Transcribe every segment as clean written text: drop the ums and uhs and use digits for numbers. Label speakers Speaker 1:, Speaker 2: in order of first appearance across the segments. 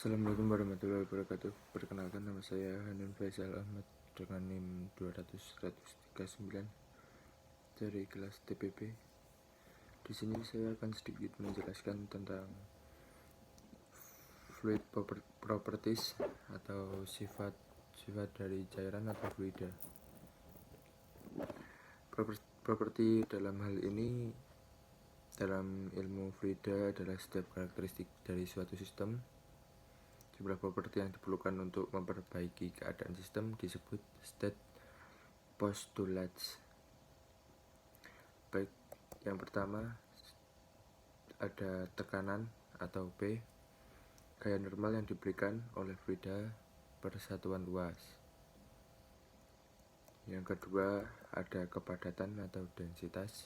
Speaker 1: Assalamualaikum warahmatullahi wabarakatuh. Perkenalkan, nama saya Hanun Faisal Ahmad dengan NIM 200-139 dari kelas TPP. Di sini saya akan sedikit menjelaskan tentang fluid properties atau sifat dari cairan atau fluida. Properti dalam hal ini dalam ilmu fluida adalah setiap karakteristik dari suatu sistem. Jumlah properti yang diperlukan untuk memperbaiki keadaan sistem disebut state postulates. Baik, yang pertama ada tekanan atau P, gaya normal yang diberikan oleh fluida per satuan luas. Yang kedua ada kepadatan atau densitas,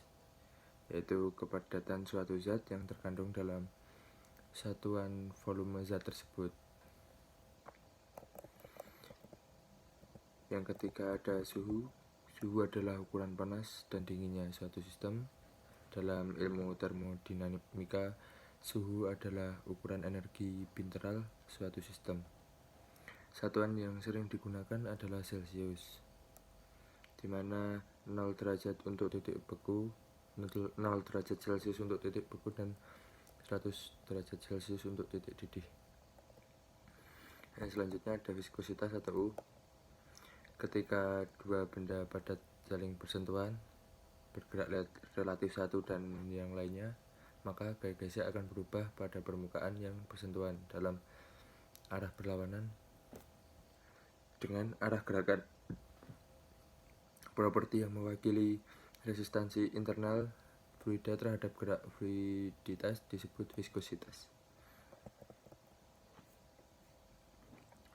Speaker 1: yaitu kepadatan suatu zat yang terkandung dalam satuan volume zat tersebut. Yang ketiga ada suhu. Suhu adalah ukuran panas dan dinginnya suatu sistem. Dalam ilmu termodinamika, suhu adalah ukuran energi binteral suatu sistem. Satuan yang sering digunakan adalah Celsius, di mana 0 derajat untuk titik beku, 0 derajat Celsius untuk titik beku, dan 100 derajat Celsius untuk titik didih. Yang selanjutnya ada viskositas atau U. Ketika dua benda padat saling bersentuhan, bergerak relatif satu dan yang lainnya, maka gaya gesek akan berubah pada permukaan yang bersentuhan dalam arah berlawanan dengan arah gerakan. Properti yang mewakili resistansi internal fluida terhadap gerak fluiditas disebut viskositas.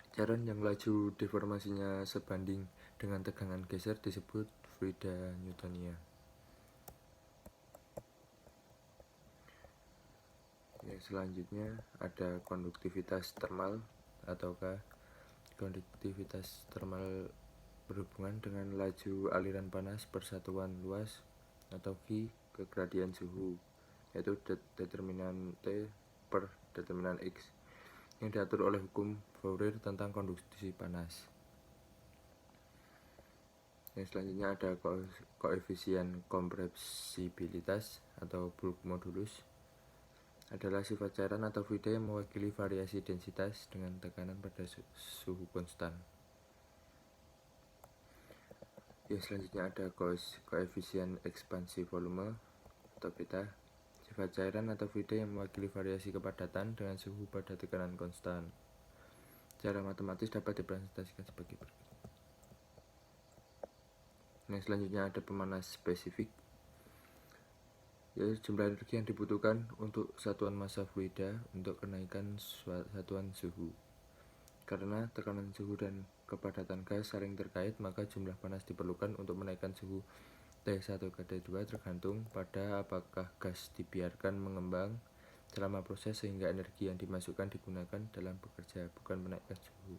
Speaker 1: Cairan yang laju deformasinya sebanding dengan tegangan geser disebut fluida Newtonia. Yang selanjutnya ada konduktivitas termal ataukah konduktivitas termal berhubungan dengan laju aliran panas per satuan luas atau Q ke gradian suhu, yaitu determinan T per determinan X yang diatur oleh hukum Fourier tentang konduksi panas. Yang selanjutnya ada koefisien kompresibilitas atau bulk modulus, adalah sifat cairan atau fluida yang mewakili variasi densitas dengan tekanan pada suhu konstan. Yang selanjutnya ada koefisien ekspansi volume atau beta, sifat cairan atau fluida yang mewakili variasi kepadatan dengan suhu pada tekanan konstan. Secara matematis dapat dipresentasikan sebagai berikut. Yang selanjutnya ada pemanas spesifik, yaitu jumlah energi yang dibutuhkan untuk satuan massa fluida untuk kenaikan satuan suhu. Karena tekanan suhu dan kepadatan gas saling terkait, maka jumlah panas diperlukan untuk menaikkan suhu T1 ke T2 tergantung pada apakah gas dibiarkan mengembang selama proses sehingga energi yang dimasukkan digunakan dalam bekerja, bukan menaikkan suhu.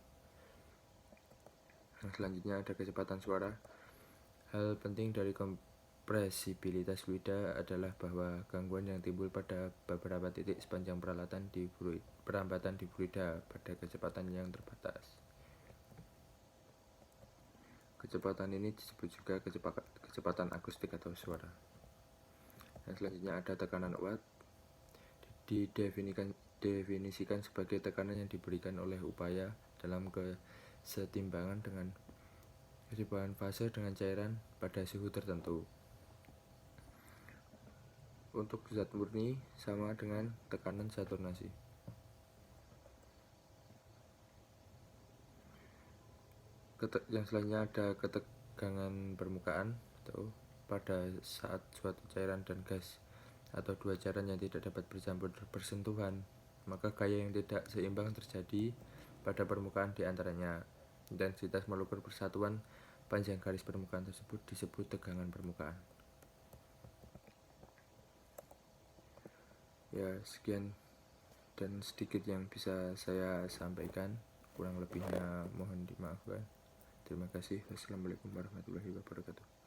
Speaker 1: Yang selanjutnya ada kecepatan suara. Hal penting dari kompresibilitas fluida adalah bahwa gangguan yang timbul pada beberapa titik sepanjang perambatan di fluida pada kecepatan yang terbatas. Kecepatan ini disebut juga kecepatan akustik atau suara. Yang selanjutnya ada tekanan watt. Didefinisikan sebagai tekanan yang diberikan oleh upaya dalam kesetimbangan dengan keseimbangan fase dengan cairan pada suhu tertentu. Untuk zat murni sama dengan tekanan saturasi. Yang selanjutnya ada ketegangan permukaan atau pada saat suatu cairan dan gas atau dua cairan yang tidak dapat bersentuhan, maka gaya yang tidak seimbang terjadi pada permukaan di antaranya. Intensitas molekul persatuan panjang garis permukaan tersebut disebut tegangan permukaan. Ya, sekian dan sedikit yang bisa saya sampaikan, kurang lebihnya mohon dimaafkan. Terima kasih. Wassalamualaikum warahmatullahi wabarakatuh.